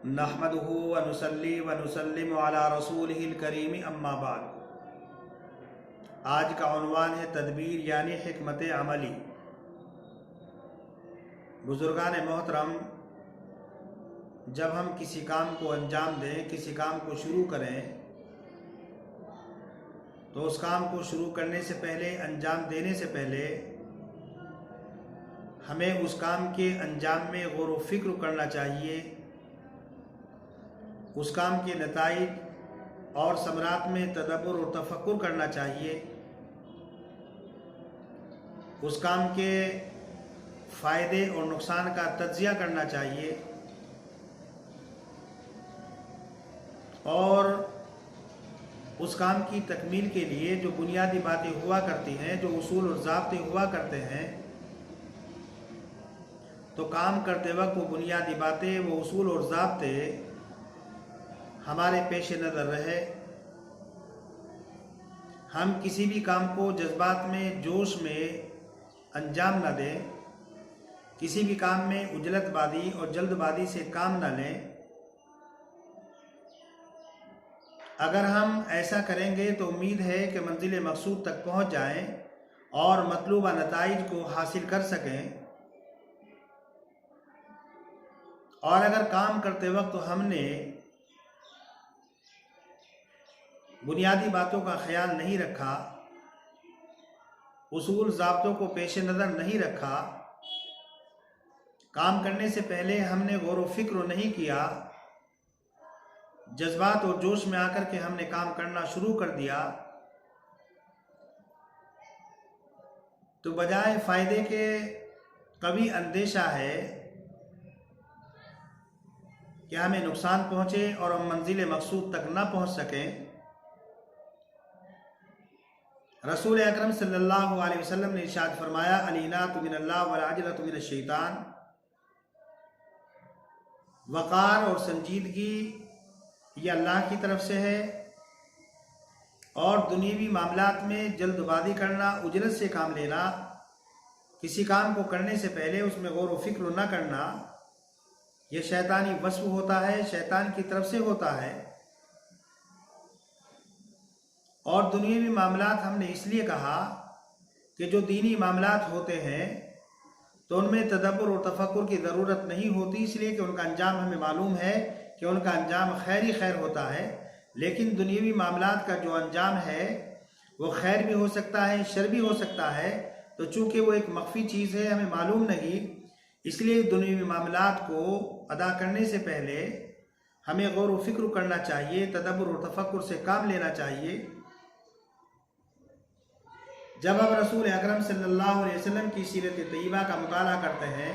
नहमदुहु व नुसल्ली व नुसल्लिमु अला रसूलिहिल करीम अम्मा बाद। आज का उन्वान है तदबीर यानी हिकमत अमली। बुजुर्गान मोहतरम, जब हम किसी काम को अंजाम दें, किसी काम को शुरू करें, तो उस काम को शुरू करने से पहले, अंजाम देने से पहले हमें उस काम के अंजाम में गौर व फिक्र करना चाहिए। उस काम के नताइज और समरात में तदब्बुर और तफक्कुर करना चाहिए। उस काम के फ़ायदे और नुकसान का तज्ज़िया करना चाहिए और उस काम की तकमील के लिए जो बुनियादी बातें हुआ करती हैं, जो उसूल और ज़ाब्ते हुआ करते हैं, तो काम करते वक्त वो बुनियादी बातें, वो उसूल और ज़ाब्ते हमारे पेश नज़र रहे। हम किसी भी काम को जज्बात में, जोश में अंजाम न दें, किसी भी काम में उजलतबाजी और जल्दबाजी से काम न लें। अगर हम ऐसा करेंगे तो उम्मीद है कि मंजिल मकसूद तक पहुंच जाएं और मतलूबा नताइज को हासिल कर सकें। और अगर काम करते वक्त हमने बुनियादी बातों का ख्याल नहीं रखा, उसूल ज़ाब्तों को पेश नज़र नहीं रखा, काम करने से पहले हमने गौर व फिक्र नहीं किया, जज्बात और जोश में आकर के हमने काम करना शुरू कर दिया, तो बजाय फ़ायदे के कभी अंदेशा है कि हमें नुकसान पहुँचे और हम मंजिल मकसूद तक ना पहुँच सकें। रसूल अकरम सल्लल्लाहु अलैहि वसल्लम ने इरशाद फरमाया, अलीनातु मिनल्लाह वल अजलतु मिनश्शैतान। वक़ार और संजीदगी ये अल्लाह की तरफ से है और दुनियावी मामलात में जल्दबाजी करना, उजलत से काम लेना, किसी काम को करने से पहले उसमें गौर व फिक्र न करना, यह शैतानी वस्व होता है, शैतान की तरफ से होता है। और दुनियावी मामलात हमने इसलिए कहा कि जो दीनी मामलात होते हैं तो उनमें तदब्बुर और तफक्कुर की ज़रूरत नहीं होती, इसलिए कि उनका अंजाम हमें मालूम है कि उनका अंजाम खैर ही खैर होता है। लेकिन दुनियावी मामलात का जो अंजाम है वो खैर भी हो सकता है, शर भी हो सकता है। तो चूँकि वो एक मख्फी चीज़ है, हमें मालूम नहीं, इसलिए दुनियावी मामलात को अदा करने से पहले हमें गौर व फिक्र करना चाहिए, तदब्बुर और तफक्कुर से काम लेना चाहिए। जब हम रसूल अकरम सल्लल्लाहु अलैहि वसल्लम की सीरत तय्यबा का मुताला करते हैं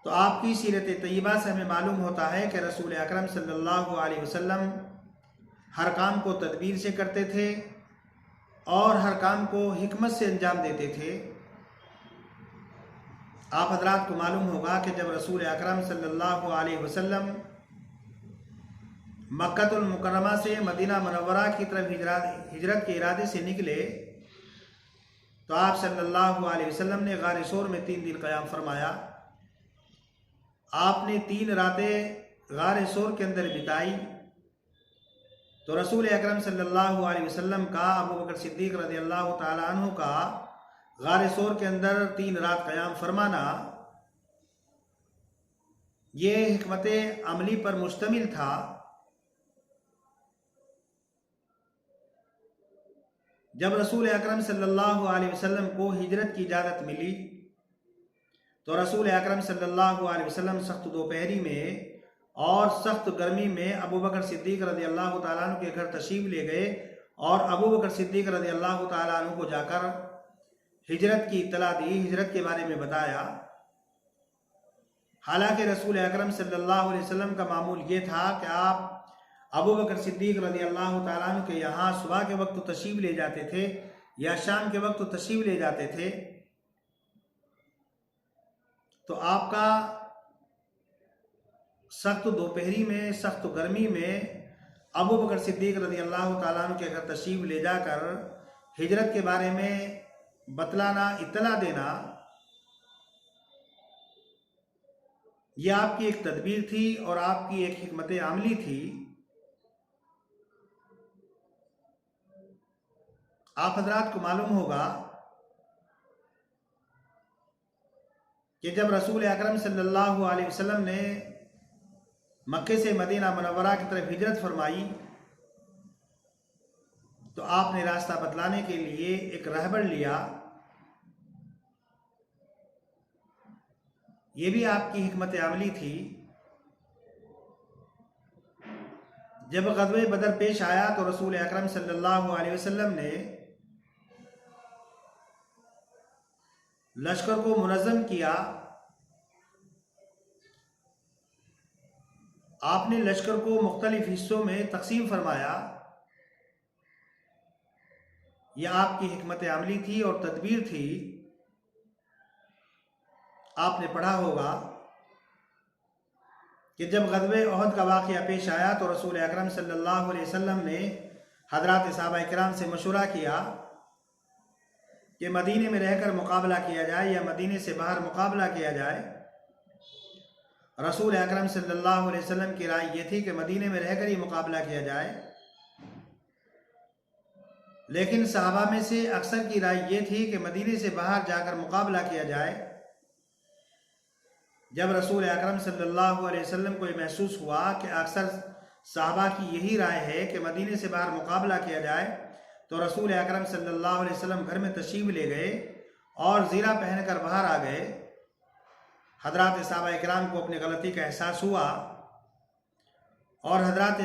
तो आपकी सीरत तय्यबा से हमें मालूम होता है कि रसूल अकरम सल्लल्लाहु अलैहि वसल्लम हर काम को तदबीर से करते थे और हर काम को हिकमत से अंजाम देते थे। आप हजरात को मालूम होगा कि जब रसूल अकरम सल्लल्लाहु अलैहि वसल्लम मक्कातुल मुकर्रमा से मदीना मुनव्वरा की तरफ हिजरत के इरादे से निकले तो आप सल्लल्लाहु अलैहि वसल्लम ने गार सोर में 3 दिन क़याम फरमाया। आपने 3 रातें गार सोर के अंदर बिताई। तो रसूल अकरम सल्लल्लाहु अलैहि वसल्लम का, अबू बकर सिद्दीक़ रज़ियल्लाहु ताला अन्हु का गार सोर के अंदर 3 रात क़याम फरमाना, ये हिकमत अमली पर मुश्तमिल था। जब रसूल अकरम सल्लल्लाहु अलैहि वसल्लम को हिजरत की इजाज़त मिली तो रसूल अकरम सल्लल्लाहु अलैहि वसल्लम सख्त दोपहरी में और सख्त गर्मी में अबू बकर सिद्दीक़ रज़ियल्लाहु ताला अन्हु के घर तशरीफ़ ले गए और अबू बकर सिद्दीक़ रज़ियल्लाहु ताला अन्हु को जाकर हिजरत की इत्तला दी, हिजरत के बारे में बताया। हालांकि रसूल अकरम सल्लल्लाहु अलैहि वसल्लम का मामूल ये था कि आप अबू बकर सिद्दीक़ रज़ियल्लाहु ताला अन्हु के यहाँ सुबह के वक्त तशरीफ़ ले जाते थे या शाम के वक्त तशरीफ़ ले जाते थे। तो आपका सख्त दोपहरी में, सख्त गर्मी में अबू बकर सिद्दीक़ रज़ियल्लाहु ताला अन्हु के घर तशरीफ़ ले जाकर हिजरत के बारे में बतलाना, इत्तला देना, ये आपकी एक तदबीर थी और आपकी एक हिकमत आमली थी। आप हजरात को मालूम होगा कि जब रसूल अकरम सल्लल्लाहु अलैहि वसल्लम ने मक्के से मदीना मुनव्वरा की तरफ हिजरत फरमाई तो आपने रास्ता बतलाने के लिए एक रहबर लिया। ये भी आपकी हिकमत अमली थी। जब ग़ज़वे बदर पेश आया तो रसूल अकरम सल्लल्लाहु अलैहि वसल्लम ने लश्कर को मुनज़्ज़म किया। आपने लश्कर को मुख्तलिफ हिस्सों में तकसीम फरमाया। यह आपकी हिकमत अमली थी और तदबीर थी। आपने पढ़ा होगा कि जब ग़ज़वे उहद का वाक़या पेश आया तो रसूल अकरम सल्लल्लाहु अलैहि वसल्लम ने हज़रात सहाबा किराम से मशवरा किया कि मदीने में रहकर मुकाबला किया जाए या मदीने से बाहर मुकाबला किया जाए। रसूल अकरम सल्लल्लाहु अलैहि वसल्लम की राय ये थी कि मदीने में रहकर ही मुकाबला किया जाए, लेकिन सहाबा में से अक्सर की राय ये थी कि मदीने से बाहर जाकर मुकाबला किया जाए। जब रसूल अकरम सल्लल्लाहु अलैहि वसल्लम को ये महसूस हुआ कि अक्सर सहाबा की यही राय है कि मदीने से बाहर मुकाबला किया जाए, तो रसूल अकरम सल्लल्लाहु अलैहि वसल्लम घर में तशरीफ़ ले गए और ज़ीरा पहनकर बाहर आ गए। हज़रात सहाबा किराम को अपनी गलती का एहसास हुआ और हज़रात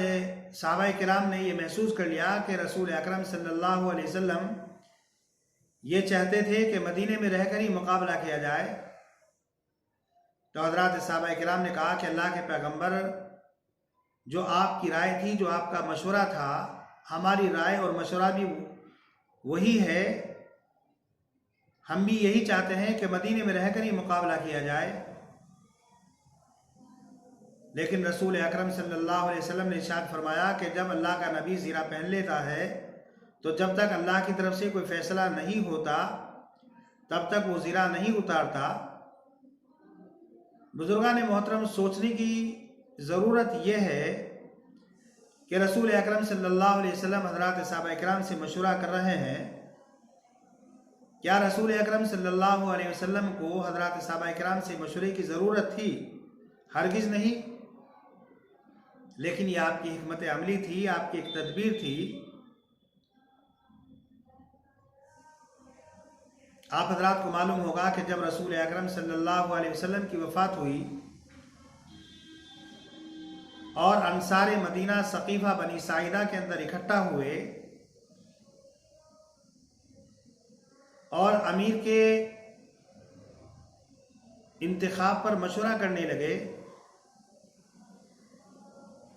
सहाबा किराम ने ये महसूस कर लिया कि रसूल अकरम सल्लल्लाहु अलैहि वसल्लम ये चाहते थे कि मदीने में रहकर ही मुकाबला किया जाए। तो हज़रात सहाबा किराम ने कहा कि अल्लाह के पैगंबर, जो आपकी राय थी, जो आपका मशवरा था, हमारी राय और मशवरा भी वही है। हम भी यही चाहते हैं कि मदीने में रहकर ही मुकाबला किया जाए। लेकिन रसूल अकरम सल्लल्लाहु अलैहि वसल्लम ने इरशाद फरमाया कि जब अल्लाह का नबी ज़ीरा पहन लेता है तो जब तक अल्लाह की तरफ से कोई फ़ैसला नहीं होता तब तक वो ज़ीरा नहीं उतारता। बुजुर्गान मोहतरम, सोचने की ज़रूरत यह है कि रसूल अकरम सल्लल्लाहु अलैहि वसल्लम हज़रात सहाबा किराम से मशवरा कर रहे हैं। क्या रसूल अकरम सल्लल्लाहु अलैहि वसल्लम को हज़रात सहाबा किराम से मशवरे की ज़रूरत थी? हरगिज़ नहीं। लेकिन यह आपकी हिकमत अमली थी, आपकी एक तदबीर थी। आप हज़रात को मालूम होगा कि जब रसूल अकरम सल्लल्लाहु अलैहि वसल्लम की वफ़ात हुई और अंसार मदीना सकीफ़ा बनी साइदा के अंदर इकट्ठा हुए और अमीर के इंतखाब पर मशवरा करने लगे,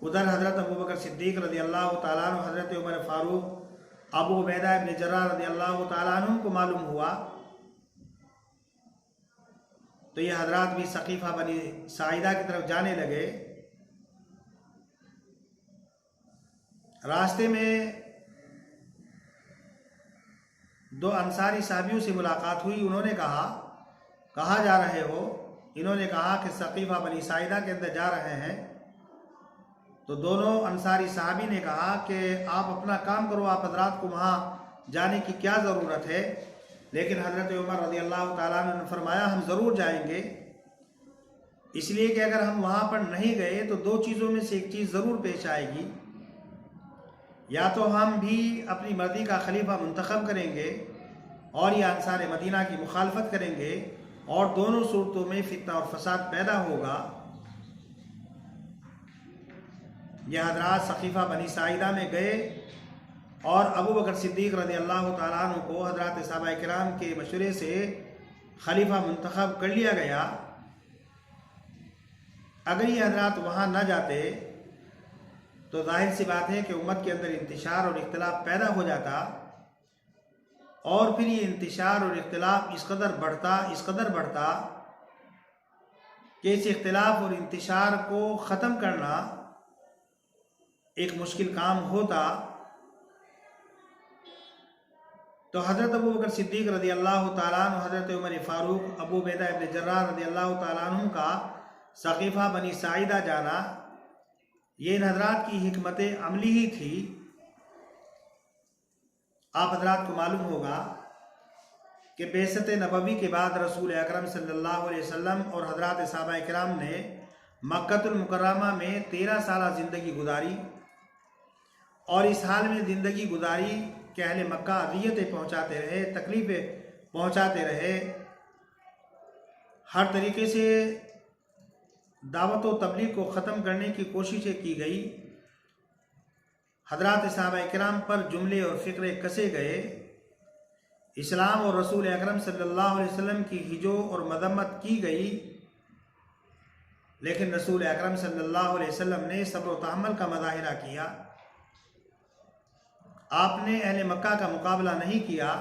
उधर हज़रत अबू बकर सिद्दीक़ रज़ी अल्लाह तआला अन्हु, हज़रत उमर फ़ारूक, अबू उबैदा इब्न जर्राह रज़ी अल्लाह तआला अन्हु को मालूम हुआ तो ये हज़रात भी सकीफ़ा बनी साइदा की तरफ जाने लगे। रास्ते में दो अंसारी साहबियों से मुलाकात हुई। उन्होंने कहा, कहाँ जा रहे हो? इन्होंने कहा कि सकीफ़ा बनी साइदा के अंदर जा रहे हैं। तो दोनों अंसारी साहबी ने कहा कि आप अपना काम करो, आप हज़रात को वहाँ जाने की क्या ज़रूरत है। लेकिन हज़रत उमर रज़ी अल्लाह तआला अन्हु ने फरमाया, हम ज़रूर जाएंगे, इसलिए कि अगर हम वहाँ पर नहीं गए तो दो चीज़ों में से एक चीज़ ज़रूर पेश आएगी। या तो हम भी अपनी मर्ज़ी का खलीफा मुंतखब करेंगे और या अंसार मदीना की मुखालफत करेंगे, और दोनों सूरतों में फितना और फसाद पैदा होगा। यह हज़रात सकीफ़ा बनी साइदा में गए और अबू बकर सिद्दीक़ रज़ी अल्लाह तआला अन्हु को हज़रात सहाबा किराम के मशवरे से खलीफा मुंतखब कर लिया गया। अगर ये हज़रात वहाँ न जाते तो जाहिर सी बात है कि उम्मत के अंदर इंतिशार और इख्तिलाफ पैदा हो जाता, और फिर ये इंतिशार और इख्तिलाफ इस कदर बढ़ता कि इस इख्तिलाफ और इंतिशार को ख़त्म करना एक मुश्किल काम होता। तो हज़रत अबू बकर सिद्दीक़ रज़ी अल्लाह तआला अन्हु, हज़रत उमर फ़ारूक, अबू उबैदा इब्न जर्राह रज़ी अल्लाह तआला अन्हु का सकीफ़ा बनी साइदा जाना, ये इन हजरात की हिकमत अमली ही थी। आप हजरात को मालूम होगा कि बेसत नबवी के बाद रसूल अकरम सल्लल्लाहु अलैहि वसल्लम और हजरात सहाबा किराम ने मक्कतुल मुकर्रमा में 13 साल ज़िंदगी गुजारी, और इस हाल में ज़िंदगी गुजारी कि अहले मक्का अज़ियतें पहुँचाते रहे, तकलीफ़ें पहुँचाते रहे, हर तरीके से दावत व तबलीग को ख़त्म करने की कोशिशें की गई। हजरात सहाबा किराम पर जुमले और फ़िक्रे कसे गए। इस्लाम और रसूल अकरम सल्लल्लाहु अलैहि वसल्लम की हिजो और मदम्मत की गई, लेकिन रसूल अकरम सल्लल्लाहु अलैहि वसल्लम ने सब्र व तहम्मुल का मुज़ाहिरा किया। आपने अहले मक्का का मुकाबला नहीं किया।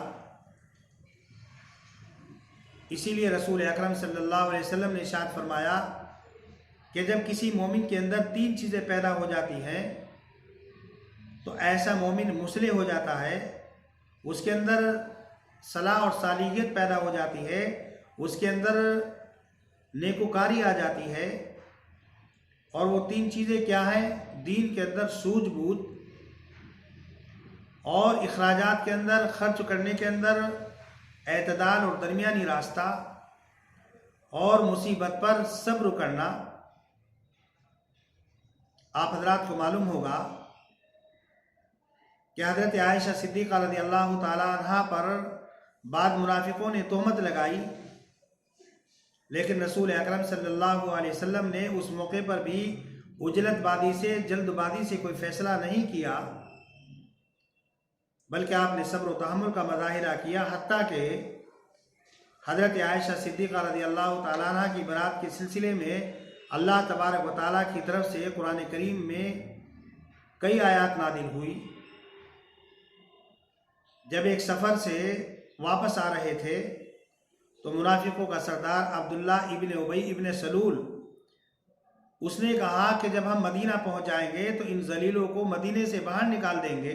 इसीलिए रसूल अकरम सल्लल्लाहु अलैहि वसल्लम ने इरशाद फरमाया कि जब किसी मोमिन के अंदर 3 चीज़ें पैदा हो जाती हैं तो ऐसा मोमिन मुस्लिह हो जाता है। उसके अंदर सलाह और सालिहियत पैदा हो जाती है, उसके अंदर नेकुकारी आ जाती है। और वो 3 चीज़ें क्या हैं? दीन के अंदर सूझबूझ, और इखराजात के अंदर, खर्च करने के अंदर एतदाल और दरमियानी रास्ता, और मुसीबत पर सब्र करना। आप हजरात को मालूम होगा कि हज़रत आयशा सिद्दीक़ा रज़ियल्लाहु ताला अन्हा पर बाद मुनाफिकों ने तोहमत लगाई, लेकिन रसूल अकरम सल्लल्लाहु अलैहि वसल्लम ने उस मौके पर भी उजलतबाजी से, जल्दबाजी से कोई फ़ैसला नहीं किया, बल्कि आपने सब्र व तहम्मुल का मुज़ाहिरा किया। हत्ता कि हज़रत आयशा सिद्दीक़ा रज़ियल्लाहु ताला अन्हा की बरात के सिलसिले में अल्लाह तबारक व तआला की तरफ से कुरान करीम में कई आयात नाज़िल हुई। जब एक सफ़र से वापस आ रहे थे तो मुनाफिकों का सरदार अब्दुल्ला इब्न उबई इब्न सलूल, उसने कहा कि जब हम मदीना पहुंच जाएंगे तो इन जलीलों को मदीने से बाहर निकाल देंगे।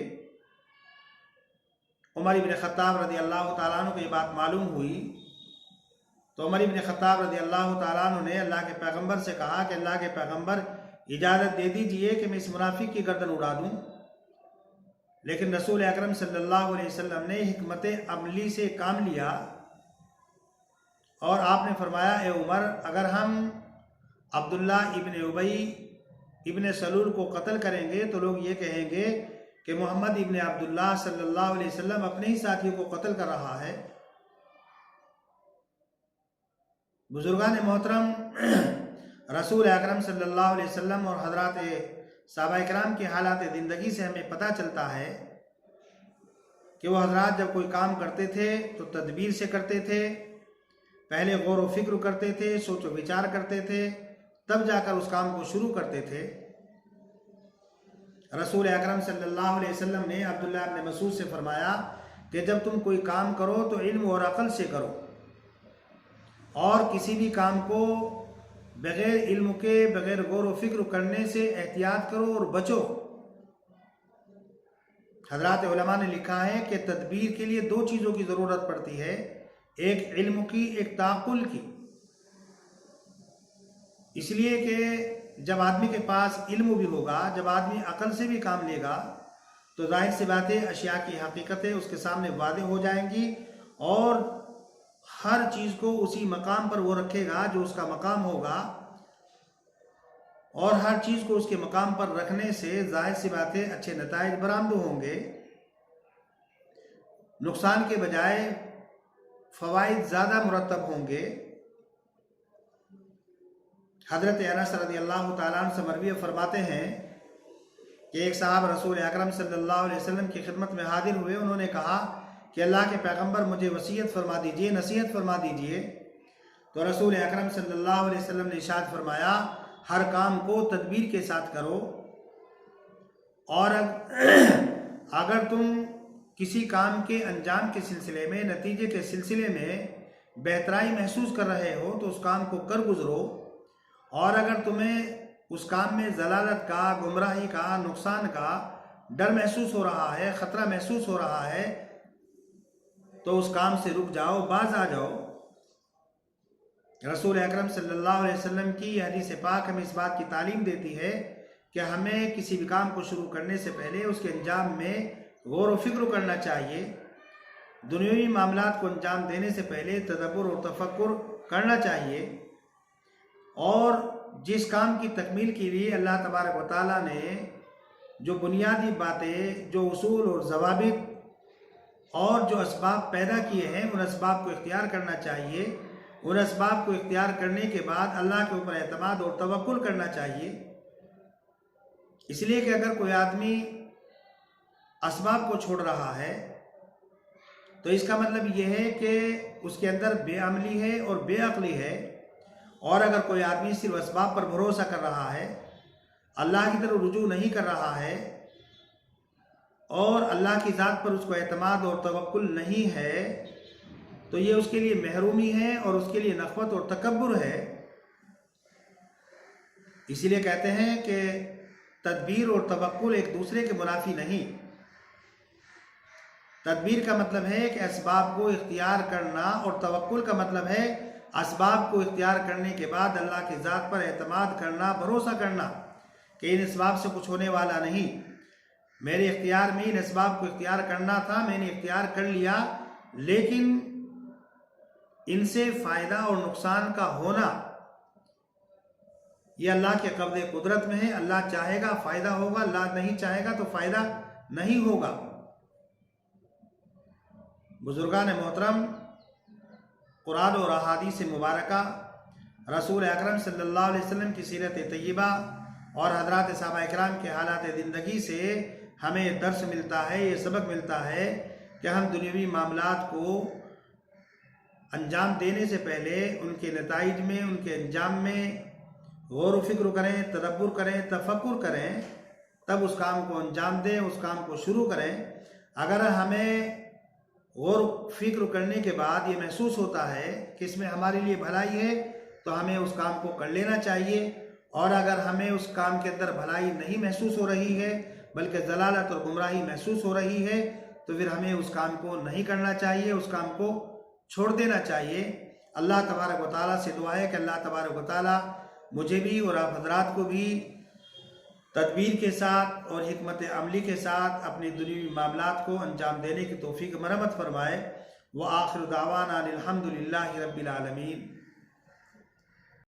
उमर इब्न ख़त्ताब रज़ियल्लाहु ताला अन्हु को ये बात मालूम हुई तो उमर इब्न ख़त्ताब रज़ियल्लाहु ताला अन्हु ने अल्लाह के पैगंबर से कहा कि अल्लाह के पैगंबर, इजाज़त दे दीजिए कि मैं इस मुनाफिक की गर्दन उड़ा दूँ। लेकिन रसूल अकरम सल्लल्लाहु अलैहि वसल्लम ने हिकमत अमली से काम लिया और आपने फरमाया, ए उमर, अगर हम अब्दुल्ला इब्न उबई इब्न सलूल को कत्ल करेंगे तो लोग ये कहेंगे कि मोहम्मद इब्न अब्दुल्ला सल्लल्लाहु अलैहि वसल्लम अपने ही साथियों को कत्ल कर रहा है। बुजुर्गान मोहतरम, रसूल अकरम सल्लल्लाहु अलैहि वसल्लम और हज़रात सहाबा किराम की हालात ज़िंदगी से हमें पता चलता है कि वो हज़रात जब कोई काम करते थे तो तदबीर से करते थे, पहले गौर व फिक्र करते थे, सोचो विचार करते थे, तब जाकर उस काम को शुरू करते थे। रसूल अकरम सल्लल्लाहु अलैहि वसल्लम ने अब्दुल्ला इब्न मसूद से फरमाया कि जब तुम कोई काम करो तो इल्म और अक़ल से करो, और किसी भी काम को बग़ैर इल्म के, बग़ैर गौर व फिक्र करने से एहतियात करो और बचो। हज़रात उलमा ने लिखा है कि तदबीर के लिए 2 चीज़ों की ज़रूरत पड़ती है, एक इल्म की, एक ताक़ुल की। इसलिए कि जब आदमी के पास इल्म भी होगा, जब आदमी अक़ल से भी काम लेगा तो जाहिर सी बात है अशिया की हकीकतें उसके सामने वाज़ेह हो जाएंगी, और हर चीज़ को उसी मकाम पर वो रखेगा जो उसका मकाम होगा, और हर चीज़ को उसके मकाम पर रखने से जाहिर सी बात है अच्छे नताइज बरामद होंगे। नुकसान के बजाय फ़वाइद ज़्यादा मुरतब होंगे। हज़रत अनस रज़ियल्लाहु ताला अन्हु से मरवी फरमाते हैं कि एक साहब रसूल अकरम सल्लल्लाहु अलैहि वसल्लम की खिदमत में हाजिर हुए। उन्होंने कहा कि अल्लाह के पैगंबर, मुझे वसीयत फरमा दीजिए, नसीहत फरमा दीजिए। तो रसूल अकरम सल्लल्लाहु अलैहि वसल्लम ने इरशाद फरमाया, हर काम को तदबीर के साथ करो, और अगर तुम किसी काम के अंजाम के सिलसिले में, नतीजे के सिलसिले में बेहतराई महसूस कर रहे हो तो उस काम को कर गुजरो, और अगर तुम्हें उस काम में जलालत का, गुमराही का, नुकसान का डर महसूस हो रहा है, ख़तरा महसूस हो रहा है, तो उस काम से रुक जाओ, बाज आ जाओ। रसूल अकरम सल्लल्लाहु अलैहि वसल्लम की हदीस पाक हमें इस बात की तालीम देती है कि हमें किसी भी काम को शुरू करने से पहले उसके अंजाम में गौर व फिक्र करना चाहिए। दुनियावी मामलात को अंजाम देने से पहले तदब्बुर और तफक्कुर करना चाहिए। और जिस काम की तकमील के लिए अल्लाह तबारक व तआला ने जो बुनियादी बातें, जो उसूल और ज़वाबित और जो असबाब पैदा किए हैं, उन असबाब को इख्तियार करना चाहिए। उन असबाब को इख्तियार करने के बाद अल्लाह के ऊपर एतमाद और तवक्कुल करना चाहिए। इसलिए कि अगर कोई आदमी असबाब को छोड़ रहा है तो इसका मतलब यह है कि उसके अंदर बेअमली है और बेअक्ली है। और अगर कोई आदमी सिर्फ असबाब पर भरोसा कर रहा है, अल्लाह की तरफ रुजू नहीं कर रहा है और अल्लाह की ज़ात पर उसको एतमाद और तवक्कुल नहीं है, तो ये उसके लिए महरूमी है और उसके लिए नफ़रत और तकब्बुर है। इसीलिए कहते हैं कि तदबीर और तवक्कुल एक दूसरे के मुनाफी नहीं। तदबीर का मतलब है कि असबाब को इख्तियार करना और तवक्कुल का मतलब है असबाब को इख्तियार करने के बाद अल्लाह की ज़ात पर एतमाद करना, भरोसा करना कि इन असबाब से कुछ होने वाला नहीं। मेरे इख्तियार में इन असबाब को इख्तियार करना था, मैंने इख्तियार कर लिया, लेकिन इनसे फ़ायदा और नुकसान का होना यह अल्लाह के कब्ज़े कुदरत में है। अल्लाह चाहेगा फ़ायदा होगा, अल्लाह नहीं चाहेगा तो फ़ायदा नहीं होगा। बुजुर्गान मोहतरम, कुरान और अहादीस मुबारका, रसूल अकरम सल्लल्लाहु अलैहि वसल्लम की सीरत तय्यबा और हज़रात सहाबा इकराम के हालात ज़िंदगी से हमें दर्स मिलता है, ये सबक मिलता है कि हम दुनियावी मामलात को अंजाम देने से पहले उनके नताइज में, उनके अंजाम में गौर व फिक्र करें, तदब्बुर करें, तफक्कुर करें, तब उस काम को अंजाम दें, उस काम को शुरू करें। अगर हमें गौर फिक्र करने के बाद ये महसूस होता है कि इसमें हमारे लिए भलाई है तो हमें उस काम को कर लेना चाहिए। और अगर हमें उस काम के अंदर भलाई नहीं महसूस हो रही है बल्कि ज़लालत और गुमराही महसूस हो रही है तो फिर हमें उस काम को नहीं करना चाहिए, उस काम को छोड़ देना चाहिए। अल्लाह तबारक व तआला से दुआ है कि अल्लाह तबारक व तआला मुझे भी और आप हजरात को भी तदबीर के साथ और हिकमत अमली के साथ अपने दुनियावी मामलात को अंजाम देने की तौफीक मरहमत फरमाए। व आखिर दावाना अनिल हम्दुलिल्लाहि रब्बिल आलमीन।